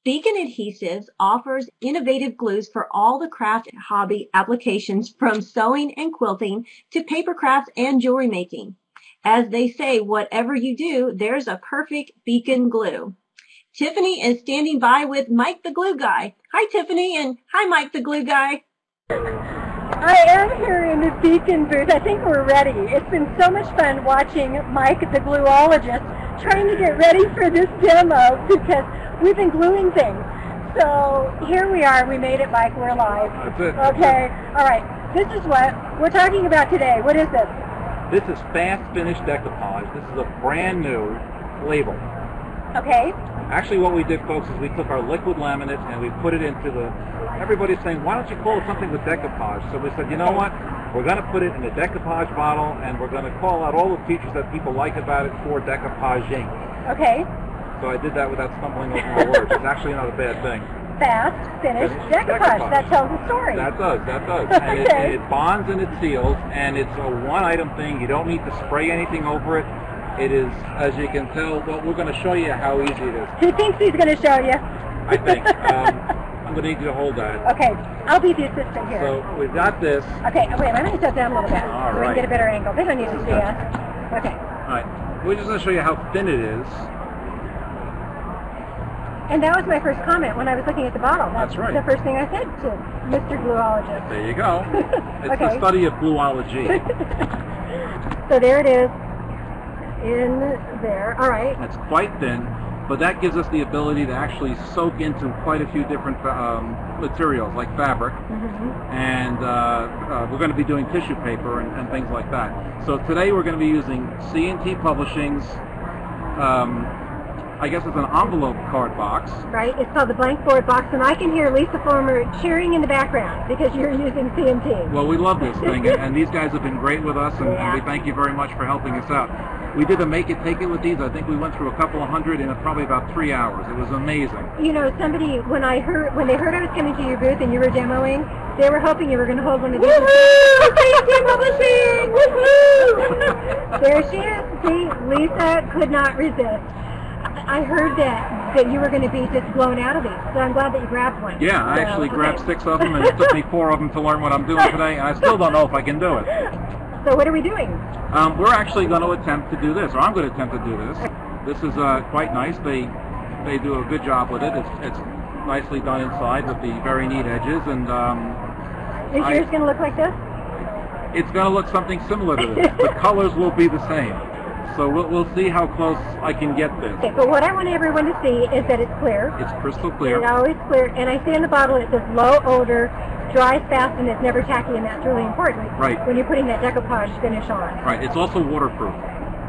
Beacon Adhesives offers innovative glues for all the craft and hobby applications from sewing and quilting to paper crafts and jewelry making. As they say, whatever you do, there's a perfect Beacon glue. Tiffany is standing by with Mike the Glue Guy. Hi, Tiffany, and hi, Mike the Glue Guy. I am here in the Beacon booth. I think we're ready. It's been so much fun watching Mike the Gluologist trying to get ready for this demo because we've been gluing things. So here we are. We made it, Mike. We're live. That's it. Okay. All right. This is what we're talking about today. What is this? This is Fast Finish Decoupage. This is a brand new label. Okay. Actually, what we did, folks, is we took our liquid laminate and we put it into the... Everybody's saying, why don't you call it something with decoupage? So we said, you know what? We're going to put it in a decoupage bottle, and we're going to call out all the features that people like about it for decoupaging. Okay. So I did that without stumbling over my words. It's actually not a bad thing. Fast Finish Decoupage. That tells a story. That does. And Okay. it bonds and it seals, and it's a one-item thing. You don't need to spray anything over it. It is, as you can tell, well, we're going to show you how easy it is. He thinks he's going to show you. I think. I'm going to need you to hold that. Okay, I'll be the assistant here. So we've got this. Okay, wait, I'm going to set down a little bit All so we can right. get a better angle. They don't need to see us. Okay. All right. We're just going to show you how thin it is. And that was my first comment when I was looking at the bottle. That's right. The first thing I said to Mr. Gluologist. There you go. It's Okay. the study of bluology. So there it is in there. All right. It's quite thin, but that gives us the ability to actually soak into quite a few different materials, like fabric, and we're going to be doing tissue paper and things like that. So today we're going to be using C&T Publishing's, I guess it's an envelope card box. Right. It's called the blank board box, and I can hear Lisa Former cheering in the background because you're using CMT. Well, we love this thing, and these guys have been great with us, and we thank you very much for helping us out. We did a make it take it with these. I think we went through a couple of hundred in probably about 3 hours. It was amazing. You know, somebody when they heard I was coming to your booth and you were demoing, they were hoping you were going to hold one of these. Woohoo! CMT Publishing! Woohoo! There she is. See, Lisa could not resist. I heard that you were going to be just blown out of these, so I'm glad that you grabbed one. Yeah, I actually grabbed 6 of them, and it took me 4 of them to learn what I'm doing today, and I still don't know if I can do it. So what are we doing? We're actually going to attempt to do this, or I'm going to attempt to do this. This is quite nice. They do a good job with it. It's nicely done inside with the very neat edges, and Is yours going to look like this? it's going to look something similar to this. The colors will be the same. So we'll see how close I can get this. Okay, but what I want everyone to see is that it's clear. It's crystal clear. It's always clear, and I see on the bottle it says low odor, dries fast, and it's never tacky, and that's really important. Right. When you're putting that decoupage finish on. Right. It's also waterproof.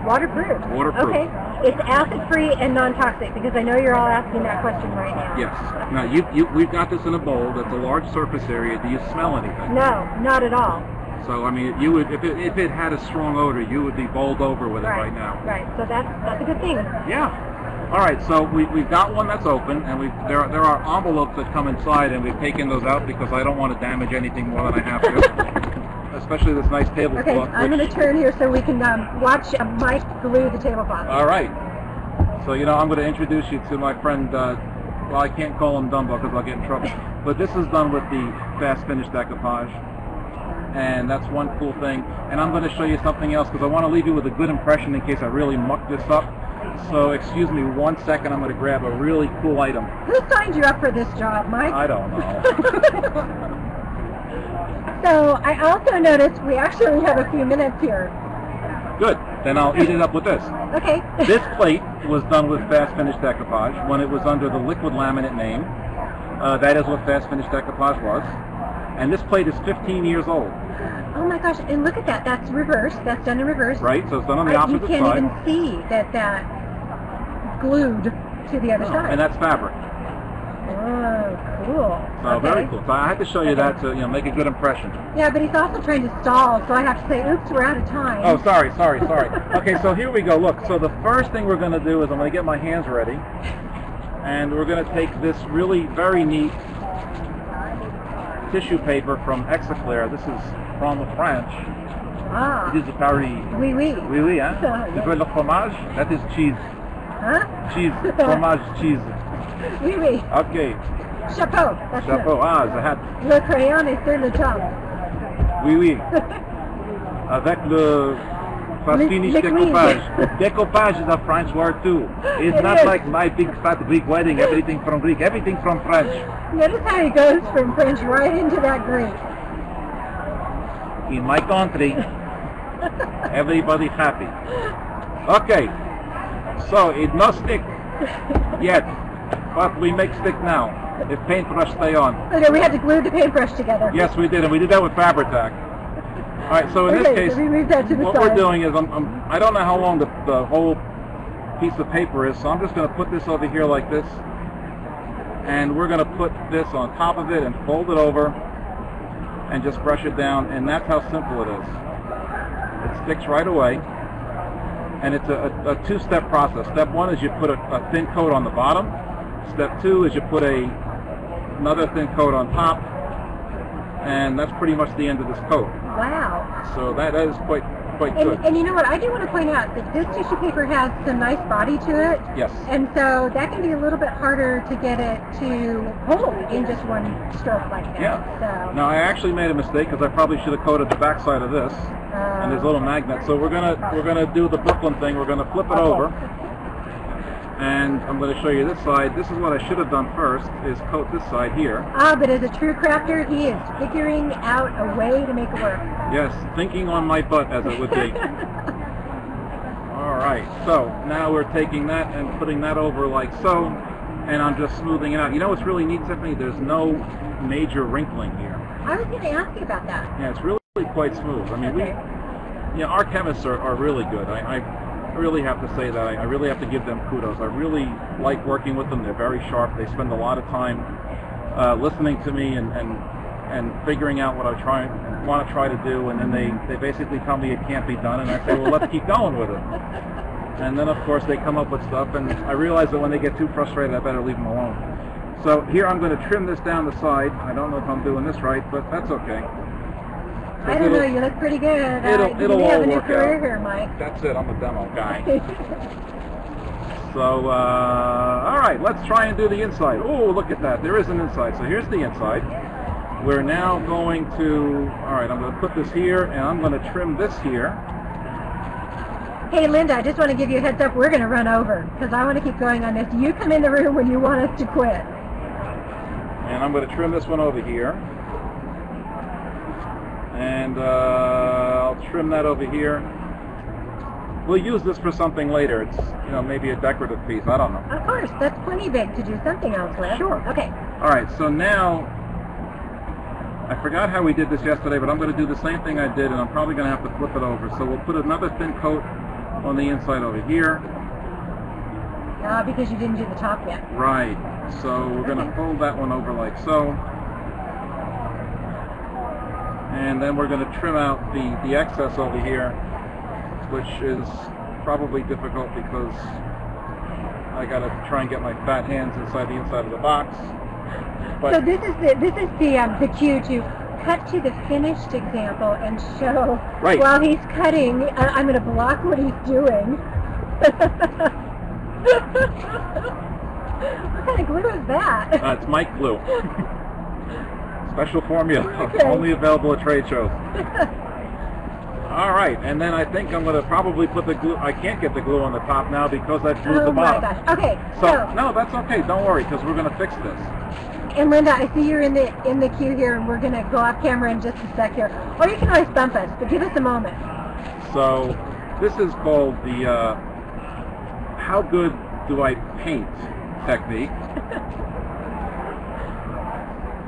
Waterproof. Waterproof. Okay. It's acid-free and non-toxic because I know you're all asking that question right now. Yes. Now we've got this in a bowl that's a large surface area. Do you smell anything? No, not at all. So I mean, you would if it had a strong odor, you would be bowled over with it right now. Right. So that's a good thing. Yeah. All right. So we've got one that's open, and there are envelopes that come inside, and we've taken those out because I don't want to damage anything more than I have to. Especially this nice tablecloth. Okay, I'm going to turn here so we can watch Mike glue the tablecloth. All right. So I'm going to introduce you to my friend. Well, I can't call him Dumbo because I'll get in trouble. But this is done with the Fast Finish Decoupage. And that's one cool thing. And I'm going to show you something else because I want to leave you with a good impression in case I really muck this up. So excuse me 1 second, I'm going to grab a really cool item. Who signed you up for this job, Mike? I don't know. So I also noticed we actually have a few minutes here. Good. Then I'll eat it up with this. Okay. This plate was done with Fast Finish Decoupage when it was under the liquid laminate name. That is what Fast Finish Decoupage was. And this plate is 15 years old. Oh my gosh, and look at that. That's reverse. That's done in reverse. Right, so it's done on the opposite side. You can't even see that glued to the other side. And that's fabric. Oh, cool. So very cool. So I had to show you that to make a good impression. Yeah, but he's also trying to stall, so I have to say, oops, we're out of time. Oh, sorry. Okay, so here we go. Look, so the first thing we're going to do is I'm going to get my hands ready. And we're going to take this really very neat tissue paper from Execlair. This is from the French. Ah. It is Paris. Oui, oui. Oui, oui, hein? Tu veux le fromage? That is cheese. Huh? Cheese. Fromage, cheese. Oui, oui. Ok. Chapeau. That's Chapeau. Ah, the hat. Le crayon est sur le top. Oui, oui. Avec le fast finish decoupage. Decoupage is a French word too. It's not like my big fat Greek wedding, everything from Greek, everything from French. Notice how he goes from French right into that Greek. In my country, everybody happy. Okay, so it no stick yet, but we make stick now. If paintbrush stay on. Okay, we had to glue the paintbrush together. Yes, we did, and we did that with Fabri-Tac. All right, so in this case, so we moved that to the what side. we're doing is, I don't know how long the whole piece of paper is, so I'm just going to put this over here like this, and we're going to put this on top of it and fold it over, and just brush it down, and that's how simple it is. It sticks right away, and it's a two-step process. Step one is you put a thin coat on the bottom. Step two is you put another thin coat on top, and that's pretty much the end of this coat. Wow. So that is quite good. And you know what, I do want to point out that this tissue paper has some nice body to it. Yes. And so that can be a little bit harder to get it to hold in just one stroke like that. Yeah. So. Now I actually made a mistake because I probably should have coated the back side of this. And there's a little magnet. So we're gonna do the Brooklyn thing. We're gonna flip it over. And I'm going to show you this side. This is what I should have done first, is coat this side here. But as a true crafter, he is figuring out a way to make it work. Yes, thinking on my butt, as it would be. All right, so now we're taking that and putting that over like so, and I'm just smoothing it out. You know what's really neat, Tiffany? There's no major wrinkling here. I was going to ask you about that. Yeah, it's really quite smooth. I mean, our chemists are really good. I really have to say that. I really have to give them kudos. I really like working with them. They're very sharp. They spend a lot of time listening to me and figuring out what I want to try to do, and then they basically tell me it can't be done, and I say, well, let's keep going with it. And then, of course, they come up with stuff, and I realize that when they get too frustrated, I better leave them alone. So here I'm going to trim this down the side. I don't know if I'm doing this right, but that's okay. I don't know, you look pretty good. It'll you all have a new work career out. here, Mike. That's it, I'm a demo guy. So, all right, let's try and do the inside. Oh, look at that, there is an inside. So here's the inside. We're now going to, all right, I'm going to put this here, and I'm going to trim this here. Hey, Linda, I just want to give you a heads up. We're going to run over, because I want to keep going on this. You come in the room when you want us to quit. And I'm going to trim this one over here. And I'll trim that over here. We'll use this for something later. It's, maybe a decorative piece. I don't know. Of course, that's plenty big to do something else with. Sure. Okay. All right, so now, I forgot how we did this yesterday, but I'm going to do the same thing I did, and I'm probably going to have to flip it over. So we'll put another thin coat on the inside over here. Because you didn't do the top yet. Right. So we're going to fold that one over like so. And then we're going to trim out the excess over here, which is probably difficult because I got to try and get my fat hands inside of the box. But so this is the cue to cut to the finished example and show while he's cutting. I'm going to block what he's doing. What kind of glue is that? It's Mike glue. Special formula, okay. Only available at trade shows. All right, and then I think I'm going to probably put the glue. I can't get the glue on the top now because I've glued the bottom. Oh my gosh. Okay. So no, that's okay. Don't worry, because we're going to fix this. And Linda, I see you're in the queue here, and we're going to go off camera in just a sec here. Or you can always bump us, but give us a moment. So this is called the how good do I paint technique.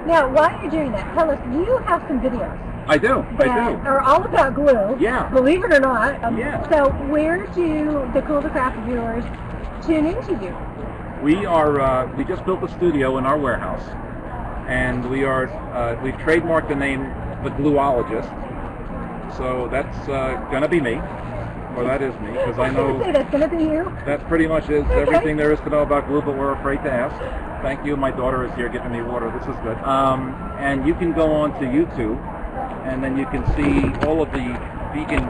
Now, while you're doing that, tell us, you have some videos. I do. That are all about glue. Yeah. Believe it or not. Yeah. So where do the Cool2Craft viewers tune into you? We just built a studio in our warehouse, and we've trademarked the name The Gluologist. So that's gonna be me, or that is me, because I know that's gonna be you. That pretty much is everything there is to know about glue, but we're afraid to ask. Thank you. My daughter is here giving me water. This is good. And you can go on to YouTube, and then you can see all of the Beacon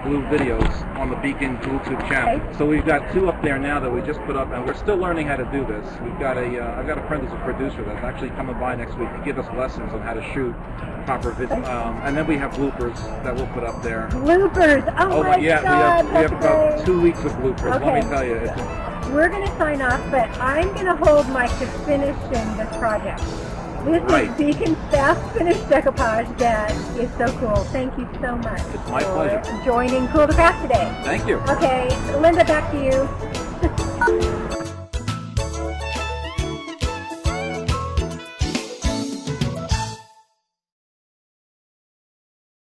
glue videos on the Beacon Cool2 channel. Okay. So we've got 2 up there now that we just put up, and we're still learning how to do this. We've got I've got a friend who's a producer that's actually coming by next week to give us lessons on how to shoot proper video. And then we have bloopers that we'll put up there. Bloopers! Oh my yeah, God, we have about great. 2 weeks of bloopers. Okay. Let me tell you. We're going to sign off, but I'm going to hold Mike to finishing this project. This is Beacon's fast finished decoupage that is so cool. Thank you so much It's my for pleasure. joining Cool2Craft today. Thank you. Okay, Linda, back to you.